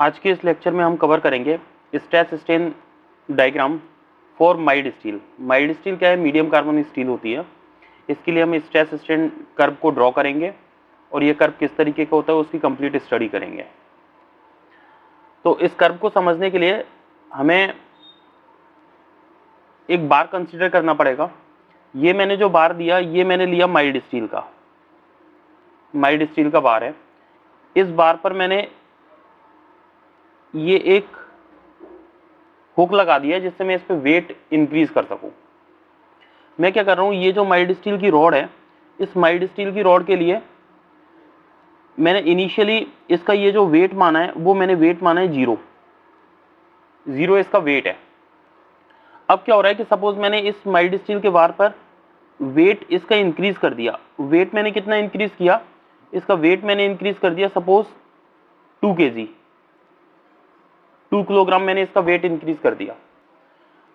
आज के इस लेक्चर में हम कवर करेंगे stress strain diagram for mild steel. Mild steel क्या है? मीडियम कार्बन स्टील होती है। इसके लिए हम स्ट्रेस स्ट्रेन कर्व को ड्रॉ करेंगे और ये कर्व किस तरीके का होता है उसकी कंप्लीट स्टडी करेंगे। तो इस कर्व को समझने के लिए हमें एक बार कंसीडर करना पड़ेगा। ये मैंने जो बार दिया ये मैंने लिया माइल्ड स्टील का बार है। इस बार पर मैंने ये एक हुक लगा दिया है जिससे मैं इस पे वेट इंक्रीज कर सकूं। मैं क्या कर रहा हूं, ये जो माइल्ड स्टील की रॉड है, इस माइल्ड स्टील की रॉड के लिए मैंने इनिशियली इसका ये जो वेट माना है वो मैंने वेट माना है 0 इसका वेट है। अब क्या हो रहा है कि सपोज मैंने इस माइल्ड स्टील के बार पर वेट इसका इंक्रीज कर दिया। वेट मैंने कितना इंक्रीज किया? इसका वेट मैंने इंक्रीज कर दिया सपोज 2 kg, 2 किलोग्राम मैंने इसका वेट इंक्रीज कर दिया।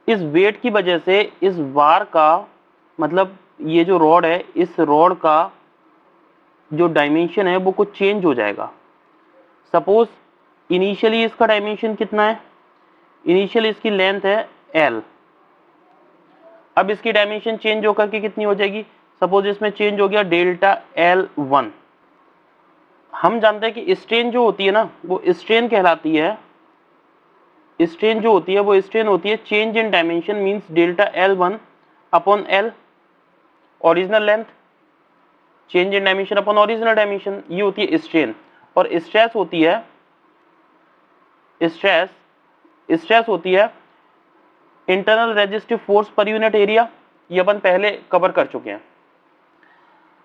इस वेट की वजह से इस बार का मतलब ये जो रॉड है, इस रॉड का जो डायमेंशन है वो कुछ चेंज हो जाएगा। सपोज इनिशियली इसका डायमेंशन कितना है? इनिशियली इसकी लेंथ है L। अब इसकी डायमेंशन चेंज होकर के कितनी हो जाएगी? सपोज इसमें चेंज हो गया डेल्टा L1। हम जानते हैं कि स्ट्रेन जो होती है ना वो स्ट्रेन कहलाती है। स्ट्रेन जो होती है वो स्ट्रेन होती है change in dimension means delta L1 upon L original length, change in dimension upon original dimension, ये होती है स्ट्रेन। और स्ट्रेस होती है internal resistive force per unit area. ये अपन पहले कवर कर चुके हैं।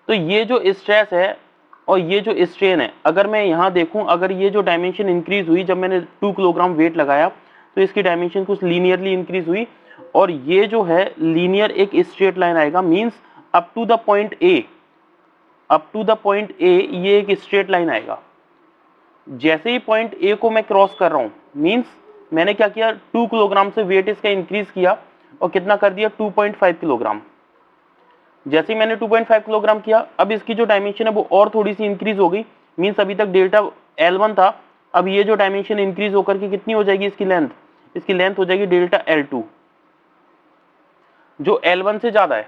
तो ये जो स्ट्रेस है और ये जो स्ट्रेन है, अगर मैं यहाँ देखूं, अगर ये जो डायमेंशन इंक्रीज हुई, जब मैंने 2 किलोग्राम वेट लगाया तो इसकी डायमेंशन कुछ लीनियरली इंक्रीज हुई और ये जो है लीनियर एक स्ट्रेट लाइन आएगा means up to the point A ये एक स्ट्रेट लाइन आएगा। जैसे ही पॉइंट ए को मैं क्रॉस कर रहा हूं मींस मैंने क्या किया, 2 किलोग्राम से वेट इसका इंक्रीज किया और कितना कर दिया, 2.5 किलोग्राम। जैसे ही मैंने 2.5 किलोग्राम किया, अब इसकी जो डायमेंशन है वो और थोड़ी सी इंक्रीज हो गई मींस अभी तक डेल्टा L1 था, अब ये जो डायमेंशन इंक्रीज होकर के कितनी हो जाएगी इसकी लेंथ हो जाएगी डेल्टा L2 जो L1 से ज्यादा है।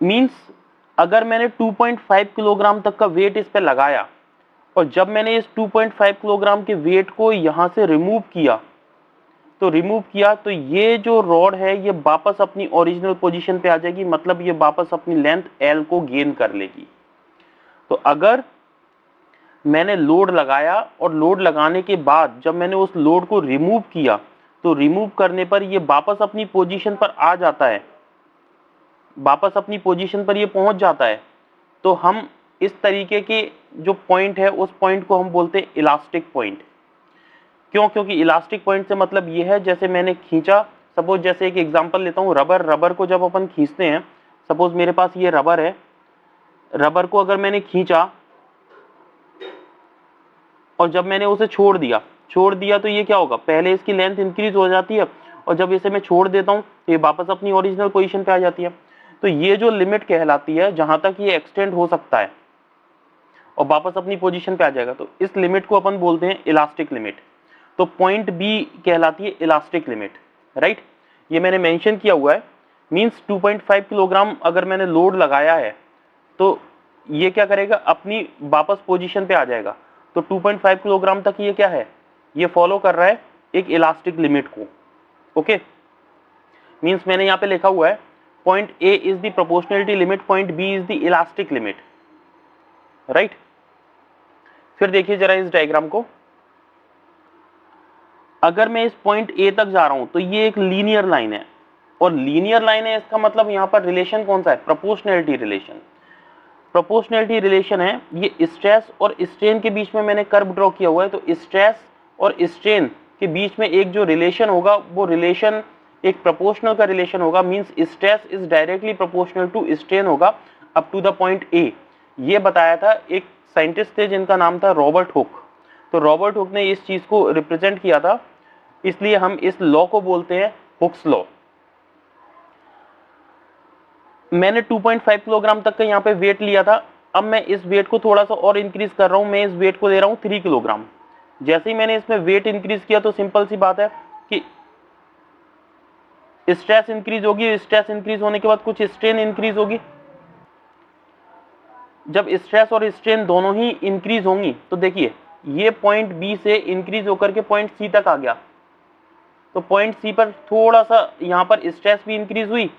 मींस अगर मैंने 2.5 किलोग्राम तक का वेट इस पे लगाया और जब मैंने इस 2.5 किलोग्राम के वेट को यहां से रिमूव किया तो ये जो रॉड है ये वापस अपनी ओरिजिनल पोजीशन पे आ जाएगी, मतलब ये वापस अपनी लेंथ L को गेन कर लेगी। तो अगर मैंने लोड लगाया और लोड लगाने के बाद जब मैंने उस लोड को रिमूव किया तो रिमूव करने पर ये वापस अपनी पोजीशन पर आ जाता है, वापस अपनी पोजीशन पर ये पहुंच जाता है। तो हम इस तरीके के जो पॉइंट है उस पॉइंट को हम बोलते हैं इलास्टिक पॉइंट। क्यों? क्योंकि इलास्टिक पॉइंट से मतलब ये है, जैसे मैंने खींचा, सपोज जैसे एक एग्जांपल लेता हूं, रबर को जब अपन खींचते हैं, सपोज मेरे पास ये रबर है, रबर को अगर मैंने खींचा और जब मैंने उसे छोड़ दिया तो ये क्या होगा, पहले इसकी लेंथ इंक्रीज हो जाती है और जब इसे मैं छोड़ देता हूं तो ये वापस अपनी ओरिजिनल पोजीशन पे आ जाती है। तो ये जो लिमिट कहलाती है जहां तक ये एक्सटेंड हो सकता है और वापस अपनी पोजीशन पे आ जाएगा, तो इस लिमिट को अपन बोलते हैं इलास्टिक लिमिट। तो पॉइंट बी कहलाती है इलास्टिक लिमिट, राइट। ये मैंने मेंशन किया हुआ है मींस 2.5 किलोग्राम अगर मैंने लोड लगाया है तो ये क्या करेगा, अपनी वापस पोजीशन पे आ जाएगा। तो 2.5 किलोग्राम तक ये क्या है, ये फॉलो कर रहा है एक इलास्टिक लिमिट को। ओके, मींस मैंने यहाँ पे लिखा हुआ है point A is the proportionality limit, point B is the elastic limit, right. फिर देखिए जरा इस डायग्राम को, अगर मैं इस पॉइंट ए तक जा रहा हूं तो ये एक लीनियर लाइन है और लीनियर लाइन है इसका मतलब यहाँ पर रिलेशन कौन सा है, प्रोपोर्शनलिटी रिलेशन है। ये स्ट्रेस और स्ट्रेन के बीच में मैंने कर्व ड्रॉ किया हुआ है। तो स्ट्रेस और स्ट्रेन के बीच में एक जो रिलेशन होगा वो रिलेशन एक प्रोपोर्शनल का रिलेशन होगा means stress is directly proportional to strain होगा up to the point A. ये बताया था एक साइंटिस्ट थे जिनका नाम था रॉबर्ट हुक। तो रॉबर्ट हुक ने इस चीज को रिप्रेजेंट किया था, इसलिए हम इस लॉ को बोलते हैं हुक्स लॉ। मैंने 2.5 किलोग्राम तक का यहाँ पे वेट लिया था अब मैं इस वेट को थोड़ा सा और इंक्रीज कर रहा हूं, मैं इस वेट को दे रहा हूं 3 किलोग्राम। जैसे ही मैंने इसमें वेट इंक्रीज किया तो सिंपल सी बात है कि स्ट्रेस इंक्रीज होगी, स्ट्रेस इंक्रीज होने के बाद कुछ स्ट्रेन इंक्रीज होगी। जब स्ट्रेस और स्ट्रेन दोनों ही इंक्रीज होंगी तो देखिए ये पॉइंट बी से इंक्रीज होकर के पॉइंट सी तक आ गया, तो पॉइंट सी पर थोड़ा सा यहां पर स्ट्रेस भी इंक्रीज हुई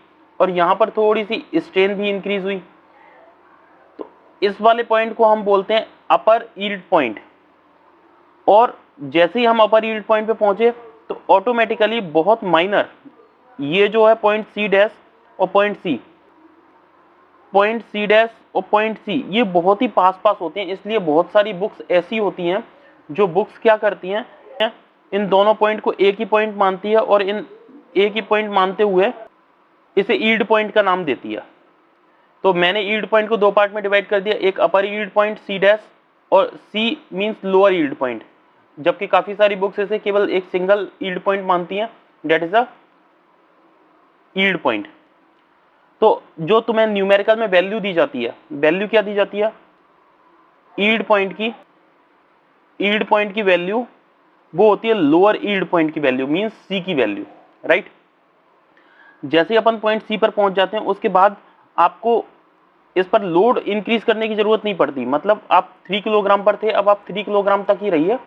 और यहां पर थोड़ी सी स्ट्रेन भी इंक्रीज हुई। तो इस वाले पॉइंट को हम बोलते हैं अपर यील्ड पॉइंट। और जैसे ही हम अपर यील्ड पॉइंट पे पहुंचे तो ऑटोमेटिकली बहुत माइनर ये जो है पॉइंट सी डैश और पॉइंट सी डैश और पॉइंट सी ये बहुत ही पास पास होते हैं। इसलिए बहुत सारी बुक्स ऐसी होती हैं जो बुक्स क्या करती हैं, इन दोनों पॉइंट को एक ही पॉइंट मानती है और इन एक ही पॉइंट मानते हुए इसे यील्ड पॉइंट का नाम देती है। तो मैंने यील्ड पॉइंट को दो पार्ट में डिवाइड कर दिया, एक अपर यील्ड पॉइंट सी डैश और सी मींस लोअर यील्ड पॉइंट, जबकि काफी सारी बुक्स इसे केवल एक सिंगल यील्ड पॉइंट मानती हैं, that is a yield point. तो जो तुम्हें न्यूमेरिकल में वैल्यू दी जाती है, वैल्यू क्या दी जाती है, यील्ड पॉइंट की वैल्यू वो होती है लोअर यील्ड पॉइंट की वैल्यू मींस सी की वैल्यू, राइट। जैसे ही अपन पॉइंट सी पर पहुंच जाते हैं उसके बाद आपको इस पर लोड इंक्रीज करने की जरूरत नहीं पड़ती। मतलब आप 3 किलोग्राम पर थे, अब आप 3 किलोग्राम तक ही रहिए,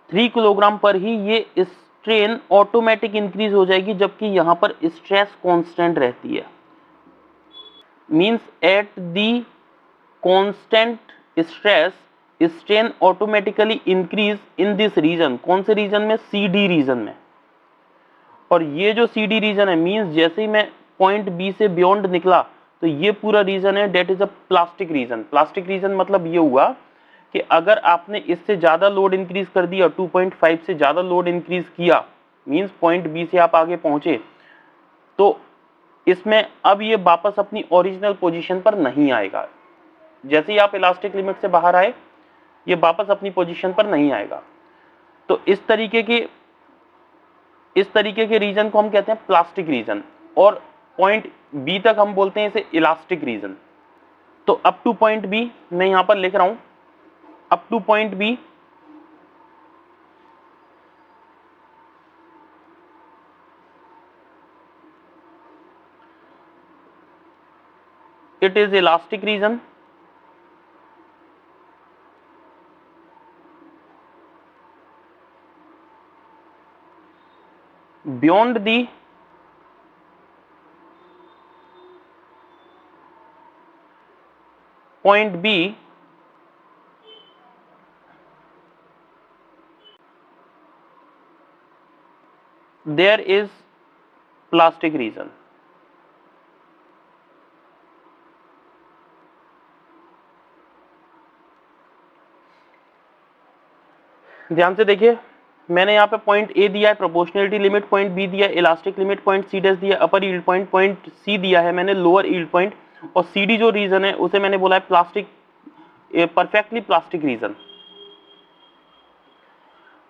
3 किलोग्राम पर ही ये स्ट्रेन ऑटोमेटिक इंक्रीज हो जाएगी, जबकि यहां पर स्ट्रेस कांस्टेंट रहती है। Means at the constant stress strain automatically increase in this region. कौन से रीजन में, सी डी रीजन में। और ये जो सी डी रीजन है मींस जैसे ही मैं पॉइंट बी से बियॉन्ड निकला तो ये पूरा रीजन है that is a plastic region. Plastic region मतलब ये हुआ कि अगर आपने इससे ज्यादा लोड इंक्रीज कर दिया, 2.5 से ज्यादा लोड इंक्रीज किया, मींस पॉइंट बी से आप आगे पहुंचे, तो इसमें अब ये वापस अपनी ओरिजिनल पोजीशन पर नहीं आएगा। जैसे ही आप इलास्टिक लिमिट से बाहर आए ये वापस अपनी पोजीशन पर नहीं आएगा। तो इस तरीके के रीजन को हम कहते हैं प्लास्टिक रीजन, और पॉइंट बी तक हम बोलते हैं इसे इलास्टिक रीजन। तो अप टू पॉइंट बी मैं यहां पर लिख रहा हूं, up to point B it is elastic region, beyond the point B there is plastic region। ध्यान से देखिए, मैंने यहाँ पे पॉइंट ए दिया है प्रोपोर्शनलिटी लिमिट, पॉइंट बी दिया है elastic limit, point C dash दिया upper yield point, point C दिया है मैंने लोअर यील्ड पॉइंट, और सी डी जो रीजन है उसे मैंने बोला है plastic, perfectly plastic region.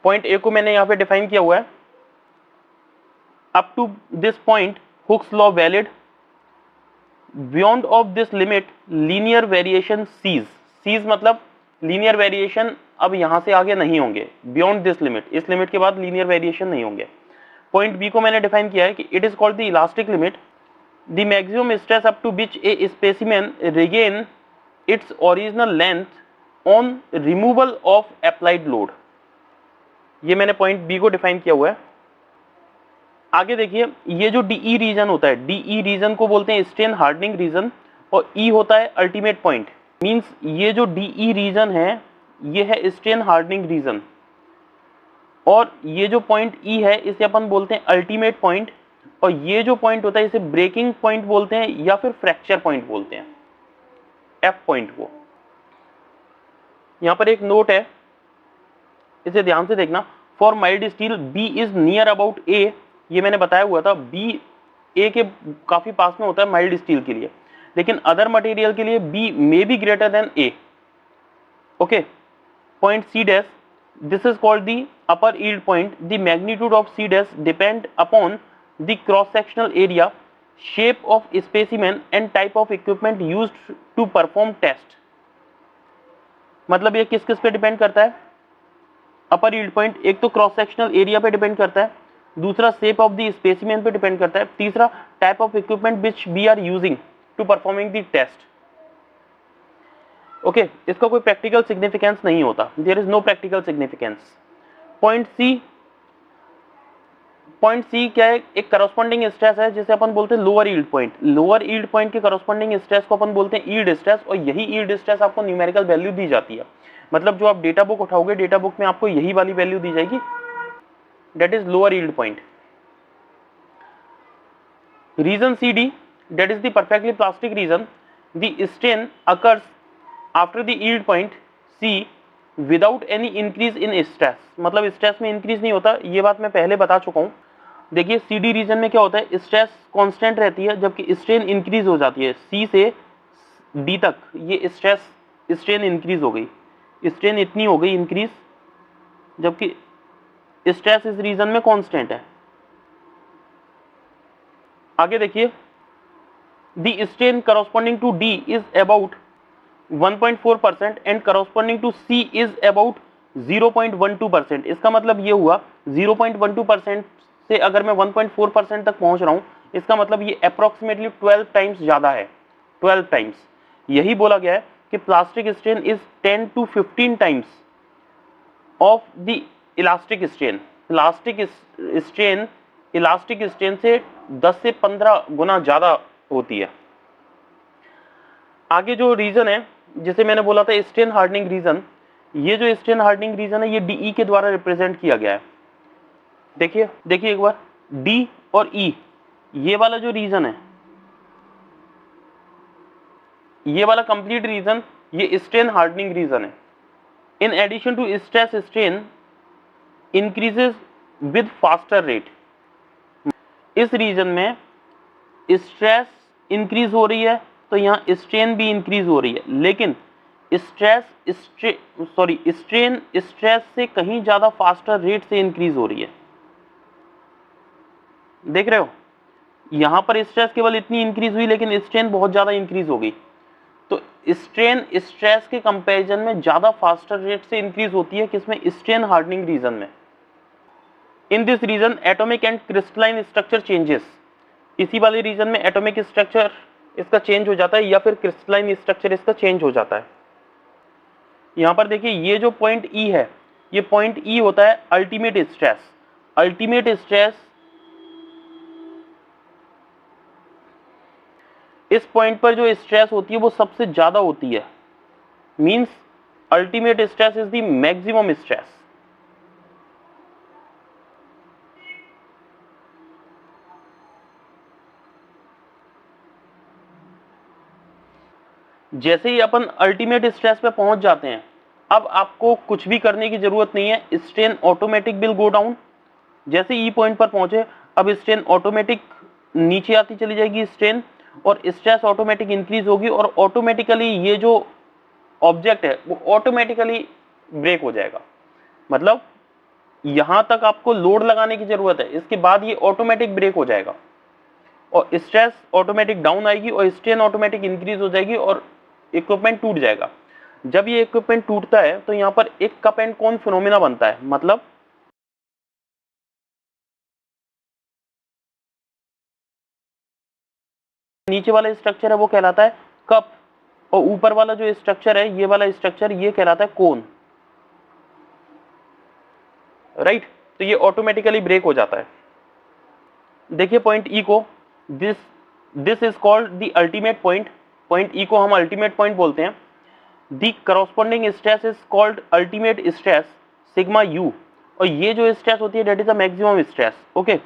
Point A को मैंने यहाँ पे डिफाइन किया हुआ है, up to this point Hooke's law valid, beyond of this limit linear variation ceases. Ceases मतलब लीनियर वेरिएशन अब यहां से आगे नहीं होंगे, बियॉन्ड दिस लिमिट, इस लिमिट के बाद लीनियर वेरिएशन नहीं होंगे। पॉइंट बी को मैंने डिफाइन किया है कि it is called the elastic limit, the maximum stress up to which a specimen regain its original length on removal of applied load. ये मैंने पॉइंट बी को डिफाइन किया हुआ है। आगे देखिए, ये जो डीई रीजन होता है, डीई रीजन को बोलते हैं स्ट्रेन हार्डनिंग रीजन, और ई होता है अल्टीमेट पॉइंट। मींस ये जो डीई रीजन है ये है स्ट्रेन हार्डनिंग रीजन, और ये जो पॉइंट ई है इसे अपन बोलते हैं अल्टीमेट पॉइंट, और ये जो पॉइंट होता है इसे ब्रेकिंग पॉइंट बोलते हैं या फिर फ्रैक्चर पॉइंट बोलते हैं, एफ पॉइंट को। यहां पर एक नोट है, इसे ध्यान से देखना, for mild steel B is near about A, ये मैंने बताया हुआ था, बी ए के काफी पास में होता है माइल्ड स्टील के लिए, लेकिन अदर मटेरियल के लिए B may be greater than A. Okay, point C dash, this is called the upper yield point. The magnitude of C dash depend upon the cross sectional area shape of specimen and type of equipment used to perform test. मतलब ये किस किस पे depend करता है? अपर yield point, एक तो cross sectional area पे डिपेंड करता है, दूसरा शेप ऑफ द स्पेसिमेन पे डिपेंड करता है, तीसरा type of equipment which we are using to performing the test. Okay, इसका कोई प्रैक्टिकल सिग्निफिकेंस नहीं होता, there is no practical significance. Point C क्या है? एक करस्पॉन्डिंग स्ट्रेस है जिसे अपन बोलते हैं lower yield point. Lower yield point के करस्पॉन्डिंग स्ट्रेस को अपन बोलते हैं यील्ड स्ट्रेस, और यही यील्ड स्ट्रेस आपको न्यूमेरिकल वैल्यू दी जाती है। मतलब जो आप डेटा बुक उठाओगे, डेटा बुक में आपको यही वाली वैल्यू दी जाएगी, that is lower yield point. Region CD, that is the perfectly plastic region. The strain occurs after the yield point C without any increase in stress. मतलब stress में increase नहीं होता, ये बात मैं पहले बता चुका हूँ। देखिए CD रीजन में क्या होता है, स्ट्रेस कांस्टेंट रहती है जबकि स्ट्रेन इंक्रीज हो जाती है। C से D तक ये स्ट्रेन इंक्रीज हो गई, स्ट्रेन इतनी हो गई इंक्रीज, जबकि स्ट्रेस इस रीजन में कांस्टेंट है। आगे देखिए, the strain corresponding to D is about 1.4% and corresponding to C is about 0.12%। इसका मतलब ये हुआ 0.12% से अगर मैं 1.4% तक पहुंच रहा हूं, इसका मतलब ये अप्रोक्सीमेटली 12 टाइम्स ज्यादा है, 12 टाइम्स। यही बोला गया है कि plastic strain is 10 to 15 times of the elastic strain. Elastic strain से 10 से 15 गुना ज्यादा होती है। आगे जो रीजन है जिसे मैंने बोला था स्ट्रेन हार्डनिंग रीजन, ये जो स्ट्रेन हार्डनिंग रीजन है ये डीई के द्वारा रिप्रेजेंट किया गया है। देखिए एक बार, डी और ई, ये वाला जो रीजन है, ये वाला कंप्लीट रीजन ये स्ट्रेन हार्डनिंग रीजन है। In addition to stress, strain increases with faster rate. इस रीजन में स्ट्रेस इंक्रीज हो रही है तो यहाँ स्ट्रेन भी इंक्रीज हो रही है, लेकिन स्ट्रेन स्ट्रेस से कहीं ज्यादा फास्टर रेट से इंक्रीज हो रही है। देख रहे हो, यहां पर स्ट्रेस केवल इतनी इंक्रीज हुई लेकिन स्ट्रेन बहुत ज्यादा इंक्रीज हो गई। तो स्ट्रेन स्ट्रेस के कंपैरिजन में ज्यादा फास्टर रेट से इंक्रीज होती है, किसमें? स्ट्रेन हार्डनिंग रीजन में। In this region atomic and crystalline structure changes. इसी वाले रीजन में एटॉमिक स्ट्रक्चर इसका चेंज हो जाता है या फिर क्रिस्टलाइन स्ट्रक्चर इसका चेंज हो जाता है। यहां पर देखिए, ये जो पॉइंट ई है, ये पॉइंट ई होता है अल्टीमेट स्ट्रेस। अल्टीमेट स्ट्रेस इस पॉइंट पर जो स्ट्रेस होती है वो सबसे ज्यादा होती है, means ultimate stress is the maximum stress. जैसे ही अपन अल्टीमेट स्ट्रेस पे पहुंच जाते हैं, अब आपको कुछ भी करने की जरूरत नहीं है, strain automatic will go down. जैसे ई पॉइंट पर पहुंचे, अब स्ट्रेन ऑटोमेटिक नीचे आती चली जाएगी स्ट्रेन, और स्ट्रेस ऑटोमेटिक इंक्रीज होगी, और ऑटोमेटिकली ये जो ऑब्जेक्ट है वो ऑटोमेटिकली ब्रेक हो जाएगा। मतलब यहां तक आपको लोड लगाने की जरूरत है, इसके बाद ये ऑटोमेटिक ब्रेक हो जाएगा और स्ट्रेस ऑटोमेटिक डाउन आएगी और स्ट्रेन ऑटोमेटिक इंक्रीज हो जाएगी और इक्विपमेंट टूट जाएगा। जब ये इक्विपमेंट टूटता है तो यहाँ पर एक कप एंड कोन फिनोमिना बनता है। मतलब नीचे वाला स्ट्रक्चर है वो कहलाता है कप, और ऊपर वाला जो स्ट्रक्चर है, ये वाला स्ट्रक्चर, ये कहलाता है कोन, राइट। तो ये ऑटोमेटिकली ब्रेक हो जाता है। देखिए पॉइंट ई को, this is called the ultimate point. Point ई को हम अल्टीमेट पॉइंट बोलते हैं। The corresponding stress is called ultimate stress sigma you, और ये जो स्ट्रेस होती है that is the maximum stress, okay.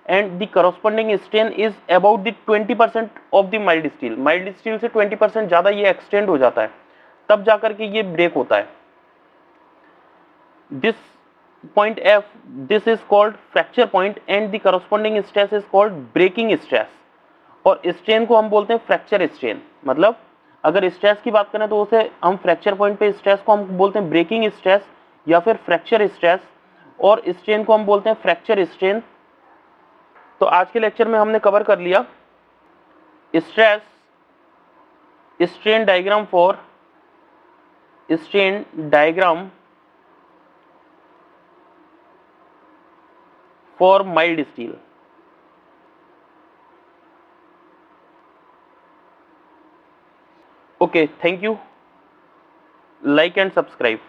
And the corresponding strain is about the 20% of the mild steel. Mild steel से 20% ज्यादा ये एक्सटेंड हो जाता है, तब जाकर के ये ब्रेक होता है। This point F, this is called fracture point and the corresponding stress is called breaking stress, और स्ट्रेन को हम बोलते हैं फ्रैक्चर स्ट्रेन। मतलब अगर स्ट्रेस की बात करें तो उसे हम फ्रैक्चर पॉइंट पे स्ट्रेस को हम बोलते हैं ब्रेकिंग स्ट्रेस या फिर फ्रैक्चर स्ट्रेस, और स्ट्रेन को हम बोलते हैं फ्रैक्चर स्ट्रेन। तो आज के लेक्चर में हमने कवर कर लिया stress strain diagram for strain diagram for mild steel. Okay, thank you. Like and subscribe.